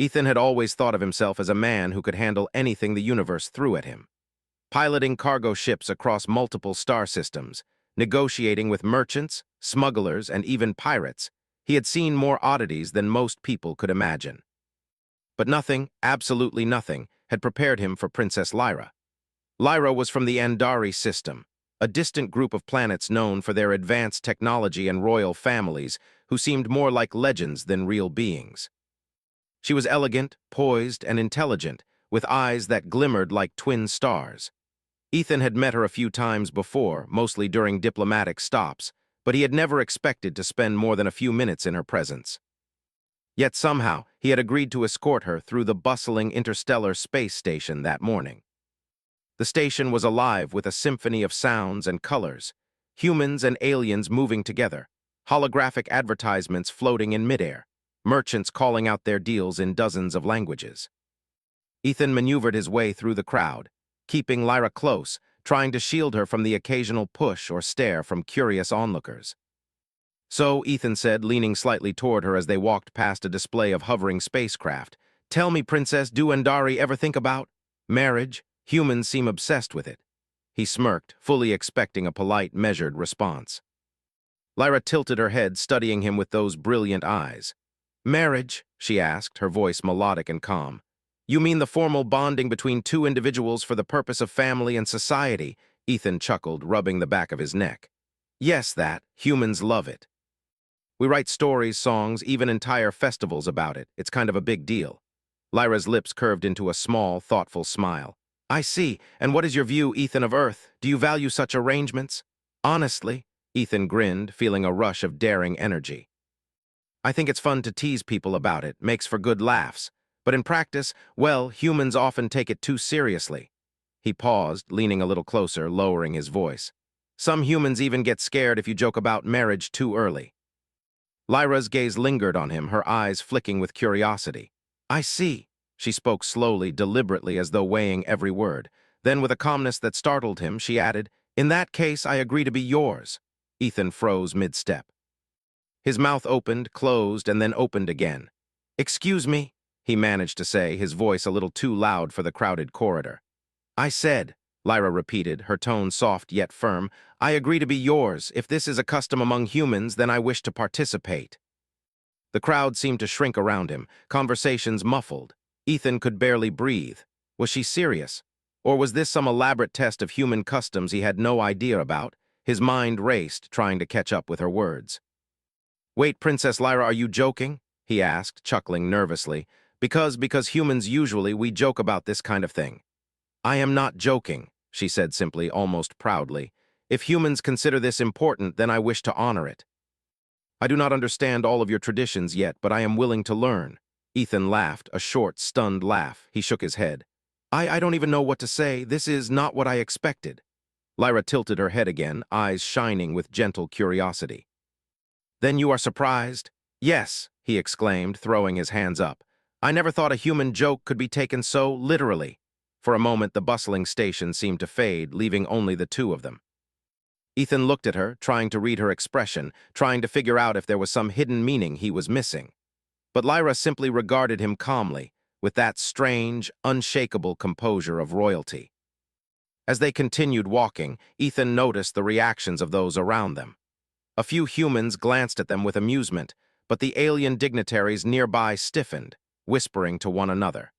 Ethan had always thought of himself as a man who could handle anything the universe threw at him. Piloting cargo ships across multiple star systems, negotiating with merchants, smugglers, and even pirates, he had seen more oddities than most people could imagine. But nothing, absolutely nothing, had prepared him for Princess Lyra. Lyra was from the Andari system, a distant group of planets known for their advanced technology and royal families who seemed more like legends than real beings. She was elegant, poised, and intelligent, with eyes that glimmered like twin stars. Ethan had met her a few times before, mostly during diplomatic stops, but he had never expected to spend more than a few minutes in her presence. Yet somehow, he had agreed to escort her through the bustling interstellar space station that morning. The station was alive with a symphony of sounds and colors, humans and aliens moving together, holographic advertisements floating in midair, merchants calling out their deals in dozens of languages. Ethan maneuvered his way through the crowd, keeping Lyra close, trying to shield her from the occasional push or stare from curious onlookers. "So," Ethan said, leaning slightly toward her as they walked past a display of hovering spacecraft, "tell me, Princess, do Andari ever think about marriage? Humans seem obsessed with it." He smirked, fully expecting a polite, measured response. Lyra tilted her head, studying him with those brilliant eyes. "Marriage?" she asked, her voice melodic and calm. "You mean the formal bonding between two individuals for the purpose of family and society?" Ethan chuckled, rubbing the back of his neck. "Yes, that. Humans love it. We write stories, songs, even entire festivals about it. It's kind of a big deal." Lyra's lips curved into a small, thoughtful smile. "I see. And what is your view, Ethan, of Earth? Do you value such arrangements?" "Honestly," Ethan grinned, feeling a rush of daring energy, "I think it's fun to tease people about it, makes for good laughs. But in practice, well, humans often take it too seriously." He paused, leaning a little closer, lowering his voice. "Some humans even get scared if you joke about marriage too early." Lyra's gaze lingered on him, her eyes flicking with curiosity. "I see." She spoke slowly, deliberately, as though weighing every word. Then, with a calmness that startled him, she added, "In that case, I agree to be yours." Ethan froze mid-step. His mouth opened, closed, and then opened again. "Excuse me," he managed to say, his voice a little too loud for the crowded corridor. "I said," Lyra repeated, her tone soft yet firm, "I agree to be yours. If this is a custom among humans, then I wish to participate." The crowd seemed to shrink around him, conversations muffled. Ethan could barely breathe. Was she serious? Or was this some elaborate test of human customs he had no idea about? His mind raced, trying to catch up with her words. "Wait, Princess Lyra, are you joking?" he asked, chuckling nervously. Because humans usually, we joke about this kind of thing." "I am not joking," she said simply, almost proudly. "If humans consider this important, then I wish to honor it. I do not understand all of your traditions yet, but I am willing to learn." Ethan laughed, a short, stunned laugh. He shook his head. I don't even know what to say. This is not what I expected." Lyra tilted her head again, eyes shining with gentle curiosity. "Then you are surprised?" "Yes," he exclaimed, throwing his hands up. "I never thought a human joke could be taken so literally." For a moment, the bustling station seemed to fade, leaving only the two of them. Ethan looked at her, trying to read her expression, trying to figure out if there was some hidden meaning he was missing. But Lyra simply regarded him calmly, with that strange, unshakable composure of royalty. As they continued walking, Ethan noticed the reactions of those around them. A few humans glanced at them with amusement, but the alien dignitaries nearby stiffened, whispering to one another.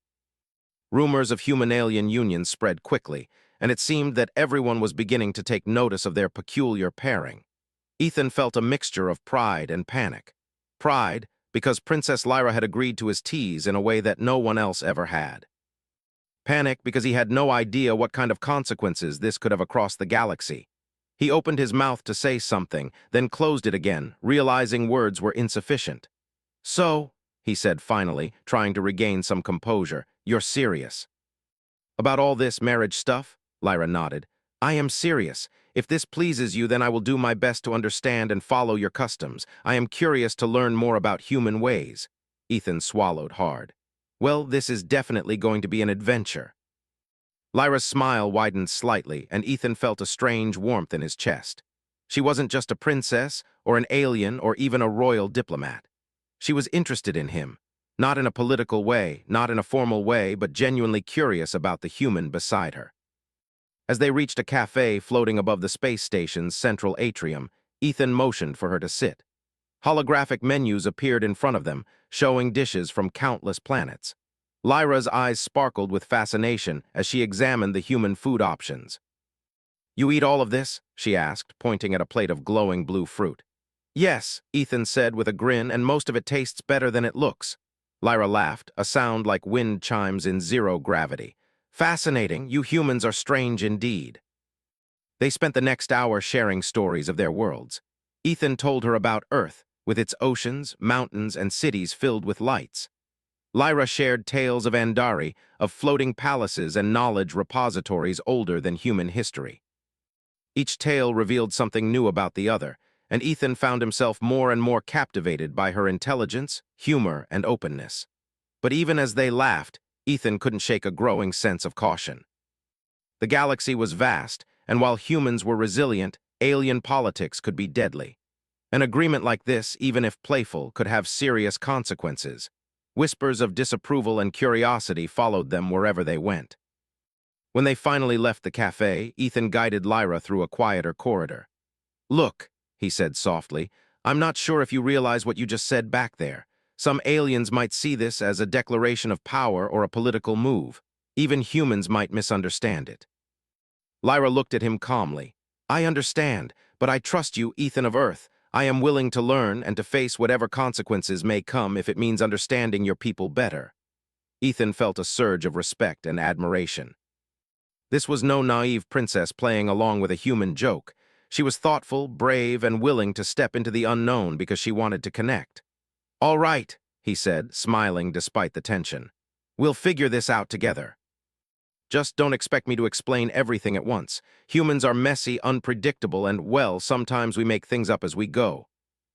Rumors of human-alien unions spread quickly, and it seemed that everyone was beginning to take notice of their peculiar pairing. Ethan felt a mixture of pride and panic. Pride, because Princess Lyra had agreed to his tease in a way that no one else ever had. Panic, because he had no idea what kind of consequences this could have across the galaxy. He opened his mouth to say something, then closed it again, realizing words were insufficient. "So," he said finally, trying to regain some composure, "you're serious?" "About all this marriage stuff?" Lyra nodded. "I am serious. If this pleases you, then I will do my best to understand and follow your customs. I am curious to learn more about human ways." Ethan swallowed hard. "Well, this is definitely going to be an adventure." Lyra's smile widened slightly, and Ethan felt a strange warmth in his chest. She wasn't just a princess, or an alien, or even a royal diplomat. She was interested in him, Not in a political way, not in a formal way, but genuinely curious about the human beside her. As they reached a cafe floating above the space station's central atrium, Ethan motioned for her to sit. Holographic menus appeared in front of them, showing dishes from countless planets. Lyra's eyes sparkled with fascination as she examined the human food options. "You eat all of this?" she asked, pointing at a plate of glowing blue fruit. "Yes," Ethan said with a grin, "and most of it tastes better than it looks." Lyra laughed, a sound like wind chimes in zero gravity. "Fascinating, you humans are strange indeed." They spent the next hour sharing stories of their worlds. Ethan told her about Earth, with its oceans, mountains, and cities filled with lights. Lyra shared tales of Andari, of floating palaces and knowledge repositories older than human history. Each tale revealed something new about the other, and Ethan found himself more and more captivated by her intelligence, humor, and openness. But even as they laughed, Ethan couldn't shake a growing sense of caution. The galaxy was vast, and while humans were resilient, alien politics could be deadly. An agreement like this, even if playful, could have serious consequences. Whispers of disapproval and curiosity followed them wherever they went. When they finally left the cafe, Ethan guided Lyra through a quieter corridor. "Look," he said softly, "I'm not sure if you realize what you just said back there. Some aliens might see this as a declaration of power or a political move. Even humans might misunderstand it." Lyra looked at him calmly. "I understand, but I trust you, Ethan of Earth. I am willing to learn and to face whatever consequences may come if it means understanding your people better." Ethan felt a surge of respect and admiration. This was no naive princess playing along with a human joke. She was thoughtful, brave, and willing to step into the unknown because she wanted to connect. "All right," he said, smiling despite the tension. "We'll figure this out together. Just don't expect me to explain everything at once. Humans are messy, unpredictable, and, well, sometimes we make things up as we go."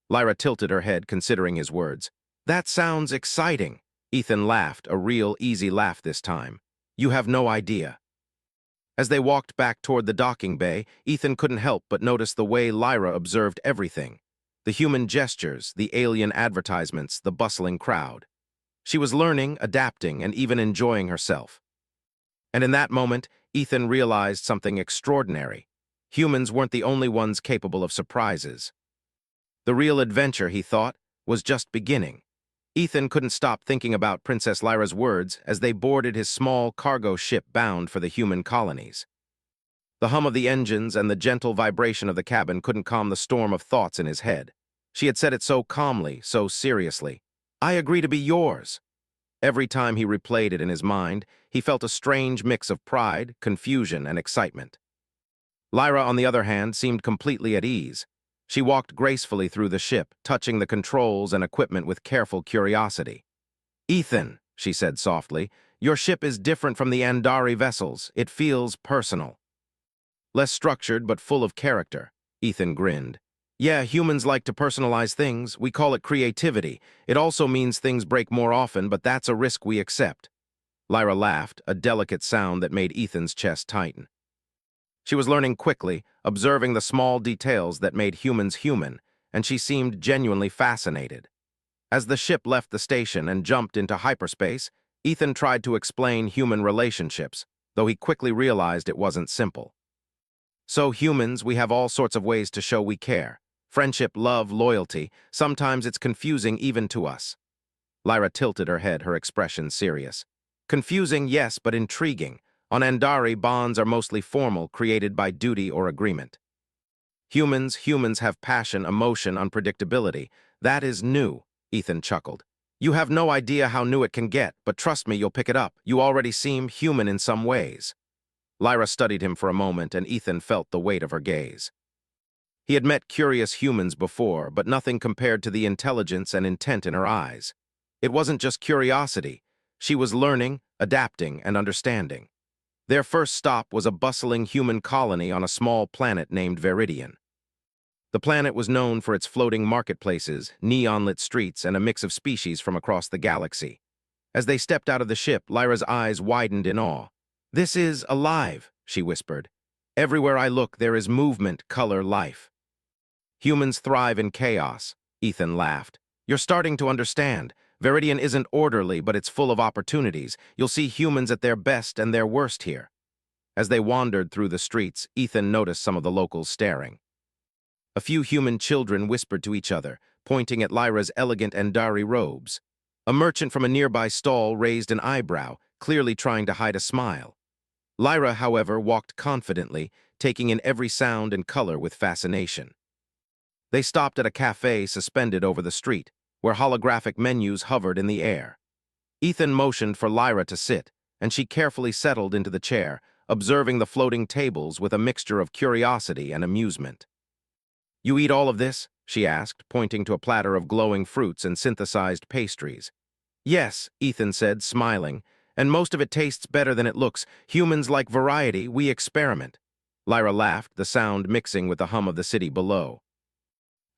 Lyra tilted her head, considering his words. "That sounds exciting." Ethan laughed, a real, easy laugh this time. "You have no idea." As they walked back toward the docking bay, Ethan couldn't help but notice the way Lyra observed everything. The human gestures, the alien advertisements, the bustling crowd. She was learning, adapting, and even enjoying herself. And in that moment, Ethan realized something extraordinary. Humans weren't the only ones capable of surprises. The real adventure, he thought, was just beginning. Ethan couldn't stop thinking about Princess Lyra's words as they boarded his small cargo ship bound for the human colonies. The hum of the engines and the gentle vibration of the cabin couldn't calm the storm of thoughts in his head. She had said it so calmly, so seriously. "I agree to be yours." Every time he replayed it in his mind, he felt a strange mix of pride, confusion, and excitement. Lyra, on the other hand, seemed completely at ease. She walked gracefully through the ship, touching the controls and equipment with careful curiosity. "Ethan," she said softly, "your ship is different from the Andari vessels. It feels personal." "Less structured, but full of character," Ethan grinned. "Yeah, humans like to personalize things. We call it creativity. It also means things break more often, but that's a risk we accept." Lyra laughed, a delicate sound that made Ethan's chest tighten. She was learning quickly, observing the small details that made humans human, and she seemed genuinely fascinated. As the ship left the station and jumped into hyperspace, Ethan tried to explain human relationships, though he quickly realized it wasn't simple. "So humans, we have all sorts of ways to show we care. Friendship, love, loyalty. Sometimes it's confusing even to us." Lyra tilted her head, her expression serious. "Confusing, yes, but intriguing. On Andari, bonds are mostly formal, created by duty or agreement. Humans have passion, emotion, unpredictability. That is new," Ethan chuckled. "You have no idea how new it can get, but trust me, you'll pick it up. You already seem human in some ways." Lyra studied him for a moment, and Ethan felt the weight of her gaze. He had met curious humans before, but nothing compared to the intelligence and intent in her eyes. It wasn't just curiosity. She was learning, adapting, and understanding. Their first stop was a bustling human colony on a small planet named Veridian. The planet was known for its floating marketplaces, neon-lit streets, and a mix of species from across the galaxy. As they stepped out of the ship, Lyra's eyes widened in awe. "This is alive," she whispered. "Everywhere I look, there is movement, color, life." "Humans thrive in chaos," Ethan laughed. "You're starting to understand. Viridian isn't orderly, but it's full of opportunities. You'll see humans at their best and their worst here. As they wandered through the streets, Ethan noticed some of the locals staring. A few human children whispered to each other, pointing at Lyra's elegant Andari robes. A merchant from a nearby stall raised an eyebrow, clearly trying to hide a smile. Lyra, however, walked confidently, taking in every sound and color with fascination. They stopped at a cafe suspended over the street, where holographic menus hovered in the air. Ethan motioned for Lyra to sit, and she carefully settled into the chair, observing the floating tables with a mixture of curiosity and amusement. "You eat all of this?" she asked, pointing to a platter of glowing fruits and synthesized pastries. "Yes," Ethan said, smiling, "and most of it tastes better than it looks. Humans like variety, we experiment." Lyra laughed, the sound mixing with the hum of the city below.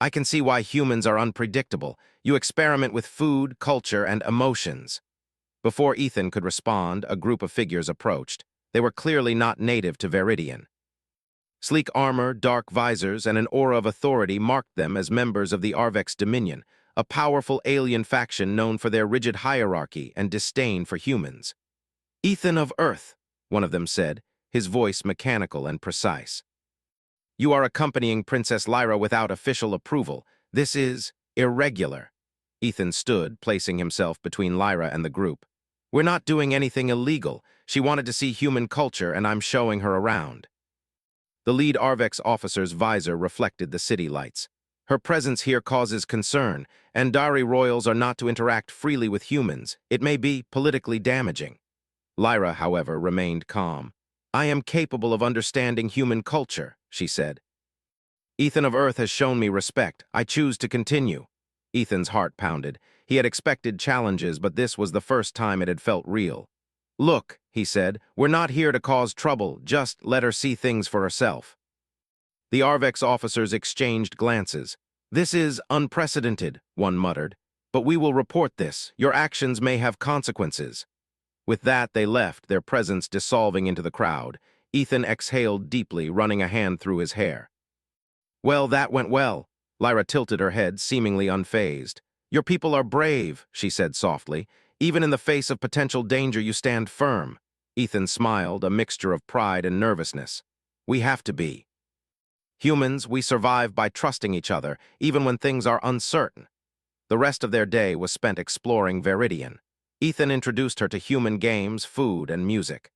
"I can see why humans are unpredictable. You experiment with food, culture, and emotions." Before Ethan could respond, a group of figures approached. They were clearly not native to Viridian. Sleek armor, dark visors, and an aura of authority marked them as members of the Arvex Dominion, a powerful alien faction known for their rigid hierarchy and disdain for humans. "Ethan of Earth," one of them said, his voice mechanical and precise. "You are accompanying Princess Lyra without official approval. This is irregular." Ethan stood, placing himself between Lyra and the group. "We're not doing anything illegal. She wanted to see human culture, and I'm showing her around." The lead Arvex officer's visor reflected the city lights. "Her presence here causes concern, and Dari royals are not to interact freely with humans. It may be politically damaging." Lyra, however, remained calm. "I am capable of understanding human culture," she said. "Ethan of Earth has shown me respect. I choose to continue." Ethan's heart pounded. He had expected challenges, but this was the first time it had felt real. "Look," he said, "we're not here to cause trouble. Just let her see things for herself." The Arvex officers exchanged glances. "This is unprecedented," one muttered. "But we will report this. Your actions may have consequences." With that, they left, their presence dissolving into the crowd. Ethan exhaled deeply, running a hand through his hair. "Well, that went well." Lyra tilted her head, seemingly unfazed. "Your people are brave," she said softly. "Even in the face of potential danger, you stand firm." Ethan smiled, a mixture of pride and nervousness. "We have to be. Humans, we survive by trusting each other, even when things are uncertain." The rest of their day was spent exploring Viridian. Ethan introduced her to human games, food, and music.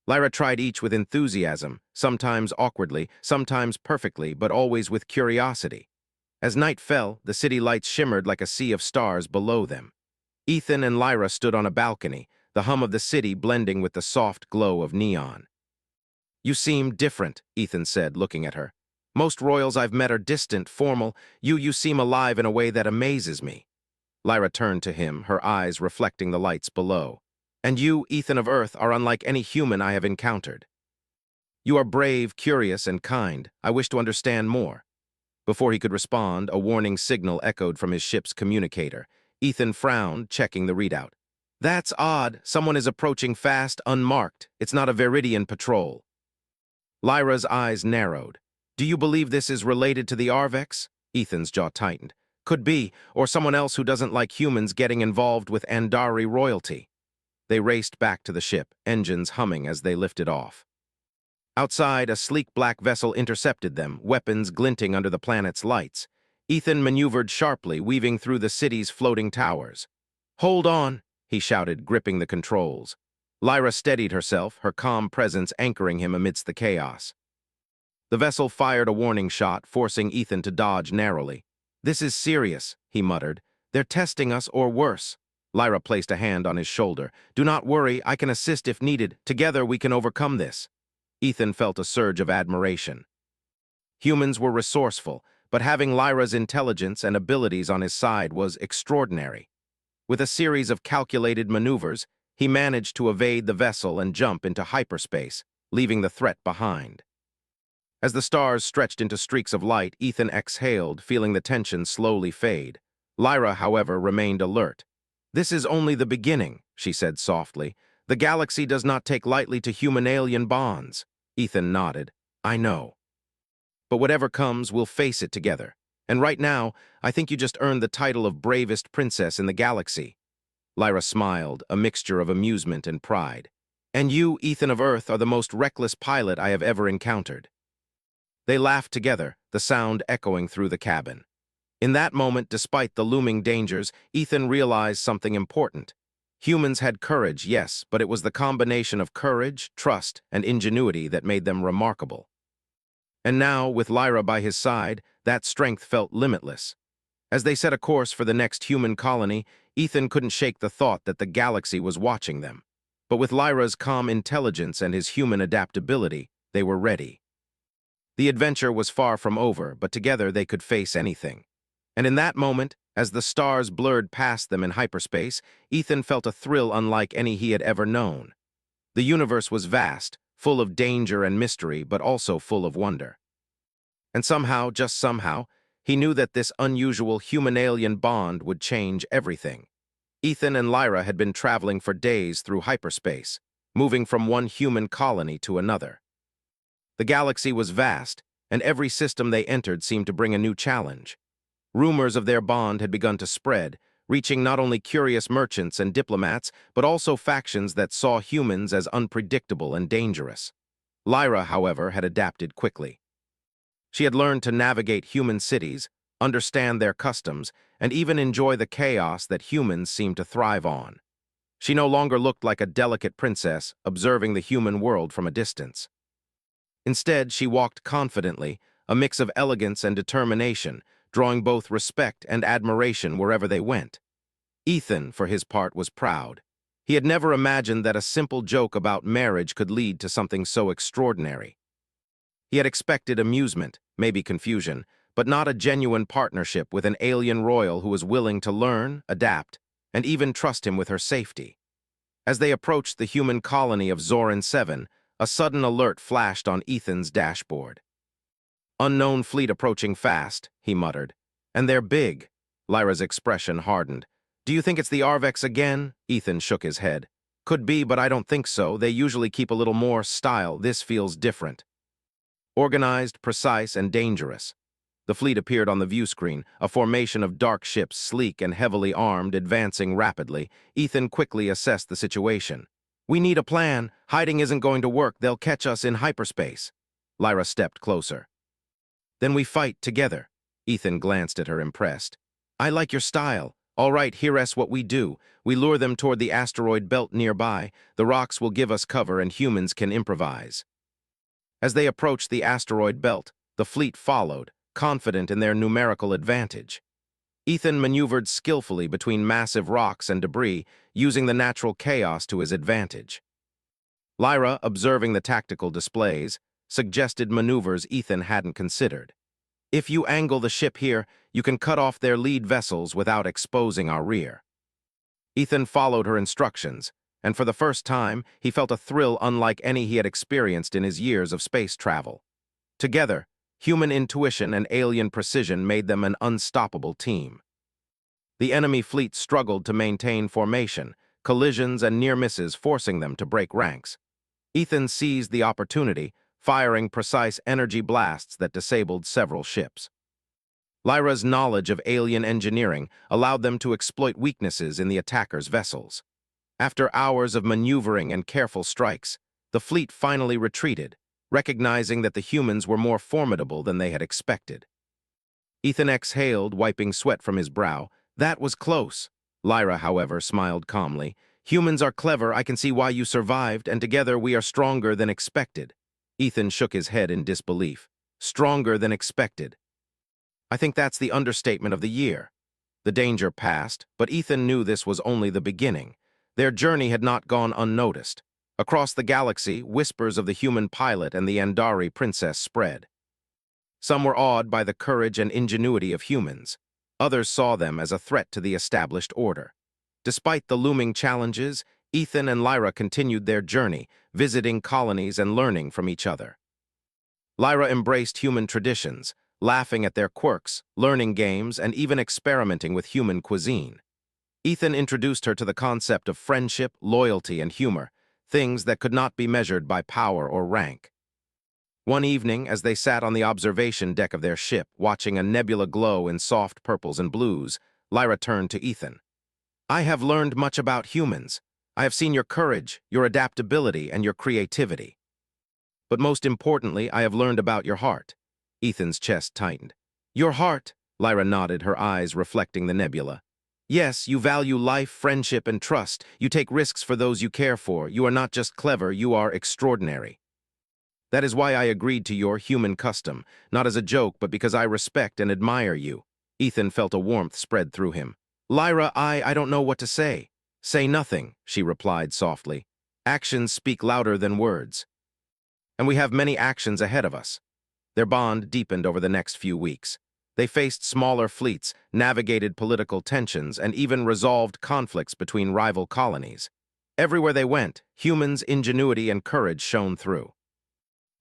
Lyra tried each with enthusiasm, sometimes awkwardly, sometimes perfectly, but always with curiosity. As night fell, the city lights shimmered like a sea of stars below them. Ethan and Lyra stood on a balcony, the hum of the city blending with the soft glow of neon. "You seem different," Ethan said, looking at her. "Most royals I've met are distant, formal. You seem alive in a way that amazes me." Lyra turned to him, her eyes reflecting the lights below. "And you, Ethan of Earth, are unlike any human I have encountered. You are brave, curious, and kind. I wish to understand more." Before he could respond, a warning signal echoed from his ship's communicator. Ethan frowned, checking the readout. "That's odd. Someone is approaching fast, unmarked. It's not a Viridian patrol." Lyra's eyes narrowed. "Do you believe this is related to the Arvex?" Ethan's jaw tightened. "Could be, or someone else who doesn't like humans getting involved with Andari royalty." They raced back to the ship, engines humming as they lifted off. Outside, a sleek black vessel intercepted them, weapons glinting under the planet's lights. Ethan maneuvered sharply, weaving through the city's floating towers. "Hold on," he shouted, gripping the controls. Lyra steadied herself, her calm presence anchoring him amidst the chaos. The vessel fired a warning shot, forcing Ethan to dodge narrowly. "This is serious," he muttered. "They're testing us, or worse." Lyra placed a hand on his shoulder. "Do not worry, I can assist if needed. Together we can overcome this." Ethan felt a surge of admiration. Humans were resourceful, but having Lyra's intelligence and abilities on his side was extraordinary. With a series of calculated maneuvers, he managed to evade the vessel and jump into hyperspace, leaving the threat behind. As the stars stretched into streaks of light, Ethan exhaled, feeling the tension slowly fade. Lyra, however, remained alert. "This is only the beginning," she said softly. "The galaxy does not take lightly to human-alien bonds." Ethan nodded. "I know. But whatever comes, we'll face it together." And right now, I think you just earned the title of bravest princess in the galaxy." Lyra smiled, a mixture of amusement and pride. "And you, Ethan of Earth, are the most reckless pilot I have ever encountered." They laughed together, the sound echoing through the cabin. In that moment, despite the looming dangers, Ethan realized something important. Humans had courage, yes, but it was the combination of courage, trust, and ingenuity that made them remarkable. And now, with Lyra by his side, that strength felt limitless. As they set a course for the next human colony, Ethan couldn't shake the thought that the galaxy was watching them. But with Lyra's calm intelligence and his human adaptability, they were ready. The adventure was far from over, but together they could face anything. And in that moment, as the stars blurred past them in hyperspace, Ethan felt a thrill unlike any he had ever known. The universe was vast, full of danger and mystery, but also full of wonder. And somehow, just somehow, he knew that this unusual human-alien bond would change everything. Ethan and Lyra had been traveling for days through hyperspace, moving from one human colony to another. The galaxy was vast, and every system they entered seemed to bring a new challenge. Rumors of their bond had begun to spread, reaching not only curious merchants and diplomats, but also factions that saw humans as unpredictable and dangerous. Lyra, however, had adapted quickly. She had learned to navigate human cities, understand their customs, and even enjoy the chaos that humans seemed to thrive on. She no longer looked like a delicate princess, observing the human world from a distance. Instead, she walked confidently, a mix of elegance and determination, drawing both respect and admiration wherever they went. Ethan, for his part, was proud. He had never imagined that a simple joke about marriage could lead to something so extraordinary. He had expected amusement, maybe confusion, but not a genuine partnership with an alien royal who was willing to learn, adapt, and even trust him with her safety. As they approached the human colony of Zoran 7, a sudden alert flashed on Ethan's dashboard. "Unknown fleet approaching fast," he muttered. "And they're big." Lyra's expression hardened. "Do you think it's the Arvex again?" Ethan shook his head. "Could be, but I don't think so. They usually keep a little more style. This feels different." Organized, precise, and dangerous. The fleet appeared on the view screen, a formation of dark ships, sleek and heavily armed, advancing rapidly. Ethan quickly assessed the situation. "We need a plan. Hiding isn't going to work. They'll catch us in hyperspace." Lyra stepped closer. "Then we fight together." Ethan glanced at her, impressed. "I like your style. All right, here's what we do. We lure them toward the asteroid belt nearby. The rocks will give us cover and humans can improvise." As they approached the asteroid belt, the fleet followed, confident in their numerical advantage. Ethan maneuvered skillfully between massive rocks and debris, using the natural chaos to his advantage. Lyra, observing the tactical displays, suggested maneuvers Ethan hadn't considered. "If you angle the ship here, you can cut off their lead vessels without exposing our rear." Ethan followed her instructions, and for the first time, he felt a thrill unlike any he had experienced in his years of space travel. Together, human intuition and alien precision made them an unstoppable team. The enemy fleet struggled to maintain formation, collisions and near misses forcing them to break ranks. Ethan seized the opportunity, firing precise energy blasts that disabled several ships. Lyra's knowledge of alien engineering allowed them to exploit weaknesses in the attackers' vessels. After hours of maneuvering and careful strikes, the fleet finally retreated, recognizing that the humans were more formidable than they had expected. Ethan exhaled, wiping sweat from his brow. "That was close." Lyra, however, smiled calmly. "Humans are clever, I can see why you survived, and together we are stronger than expected." Ethan shook his head in disbelief. "Stronger than expected. I think that's the understatement of the year." The danger passed, but Ethan knew this was only the beginning. Their journey had not gone unnoticed. Across the galaxy, whispers of the human pilot and the Andari princess spread. Some were awed by the courage and ingenuity of humans. Others saw them as a threat to the established order. Despite the looming challenges, Ethan and Lyra continued their journey, visiting colonies and learning from each other. Lyra embraced human traditions, laughing at their quirks, learning games, and even experimenting with human cuisine. Ethan introduced her to the concept of friendship, loyalty, and humor, things that could not be measured by power or rank. One evening, as they sat on the observation deck of their ship, watching a nebula glow in soft purples and blues, Lyra turned to Ethan. "I have learned much about humans. I have seen your courage, your adaptability, and your creativity. But most importantly, I have learned about your heart." Ethan's chest tightened. "Your heart," Lyra nodded, her eyes reflecting the nebula. "Yes, you value life, friendship, and trust. You take risks for those you care for. You are not just clever, you are extraordinary. That is why I agreed to your human custom, not as a joke, but because I respect and admire you." Ethan felt a warmth spread through him. "Lyra, I don't know what to say." "Say nothing," she replied softly. "Actions speak louder than words. And we have many actions ahead of us." Their bond deepened over the next few weeks. They faced smaller fleets, navigated political tensions, and even resolved conflicts between rival colonies. Everywhere they went, humans' ingenuity and courage shone through.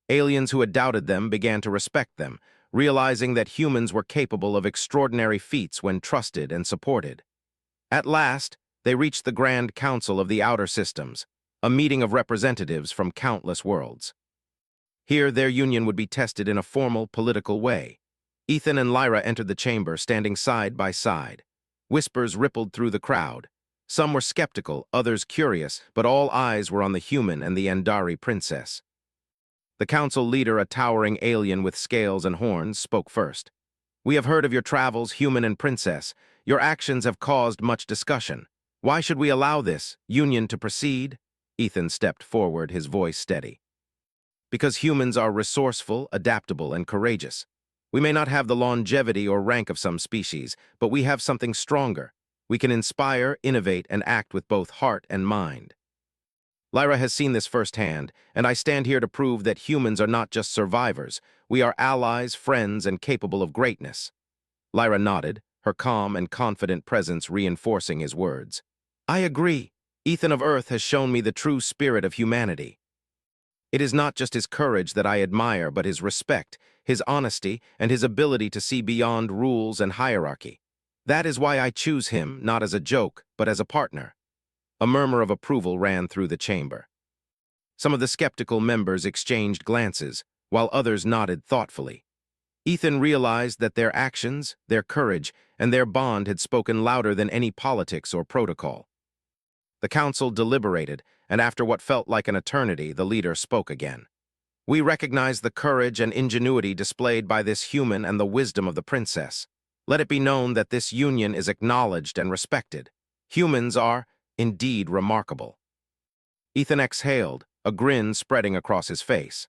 Aliens who had doubted them began to respect them, realizing that humans were capable of extraordinary feats when trusted and supported. At last, they reached the Grand Council of the Outer Systems, a meeting of representatives from countless worlds. Here, their union would be tested in a formal, political way. Ethan and Lyra entered the chamber, standing side by side. Whispers rippled through the crowd. Some were skeptical, others curious, but all eyes were on the human and the Andari princess. The council leader, a towering alien with scales and horns, spoke first. "We have heard of your travels, human and princess. Your actions have caused much discussion. Why should we allow this union to proceed?" Ethan stepped forward, his voice steady. "Because humans are resourceful, adaptable, and courageous. We may not have the longevity or rank of some species, but we have something stronger. We can inspire, innovate, and act with both heart and mind. Lyra has seen this firsthand, and I stand here to prove that humans are not just survivors. We are allies, friends, and capable of greatness." Lyra nodded, her calm and confident presence reinforcing his words. "I agree. Ethan of Earth has shown me the true spirit of humanity. It is not just his courage that I admire, but his respect, his honesty, and his ability to see beyond rules and hierarchy. That is why I choose him, not as a joke, but as a partner." A murmur of approval ran through the chamber. Some of the skeptical members exchanged glances, while others nodded thoughtfully. Ethan realized that their actions, their courage, and their bond had spoken louder than any politics or protocol. The council deliberated, and after what felt like an eternity, the leader spoke again. "We recognize the courage and ingenuity displayed by this human and the wisdom of the princess. Let it be known that this union is acknowledged and respected. Humans are, indeed, remarkable." Ethan exhaled, a grin spreading across his face.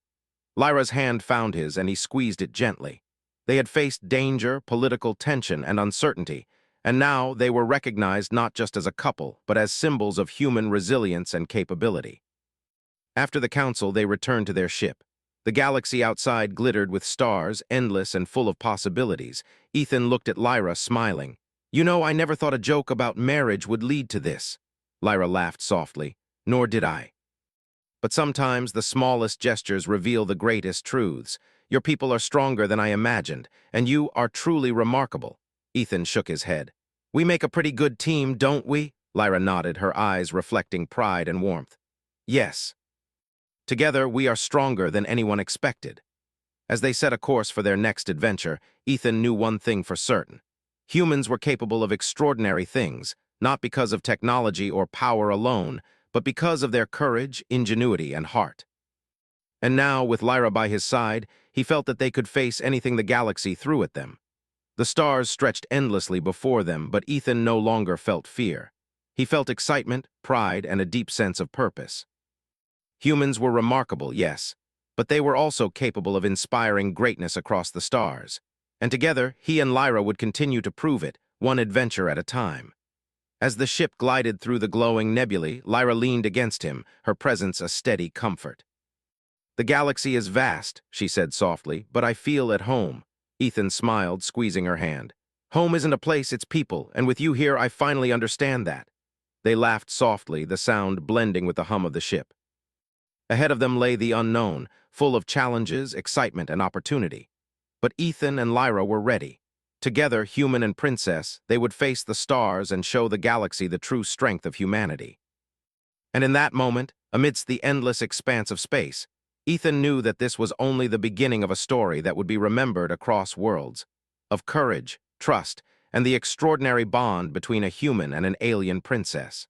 Lyra's hand found his, and he squeezed it gently. They had faced danger, political tension, and uncertainty, and now they were recognized not just as a couple, but as symbols of human resilience and capability. After the council, they returned to their ship. The galaxy outside glittered with stars, endless and full of possibilities. Ethan looked at Lyra, smiling. "You know, I never thought a joke about marriage would lead to this." Lyra laughed softly. "Nor did I. But sometimes the smallest gestures reveal the greatest truths. Your people are stronger than I imagined, and you are truly remarkable." Ethan shook his head. "We make a pretty good team, don't we?" Lyra nodded, her eyes reflecting pride and warmth. "Yes. Together, we are stronger than anyone expected." As they set a course for their next adventure, Ethan knew one thing for certain. Humans were capable of extraordinary things, not because of technology or power alone, but because of their courage, ingenuity, and heart. And now, with Lyra by his side, he felt that they could face anything the galaxy threw at them. The stars stretched endlessly before them, but Ethan no longer felt fear. He felt excitement, pride, and a deep sense of purpose. Humans were remarkable, yes, but they were also capable of inspiring greatness across the stars. And together, he and Lyra would continue to prove it, one adventure at a time. As the ship glided through the glowing nebulae, Lyra leaned against him, her presence a steady comfort. "The galaxy is vast," she said softly, "but I feel at home." Ethan smiled, squeezing her hand. "Home isn't a place, it's people, and with you here, I finally understand that." They laughed softly, the sound blending with the hum of the ship. Ahead of them lay the unknown, full of challenges, excitement, and opportunity. But Ethan and Lyra were ready. Together, human and princess, they would face the stars and show the galaxy the true strength of humanity. And in that moment, amidst the endless expanse of space, Ethan knew that this was only the beginning of a story that would be remembered across worlds, of courage, trust, and the extraordinary bond between a human and an alien princess.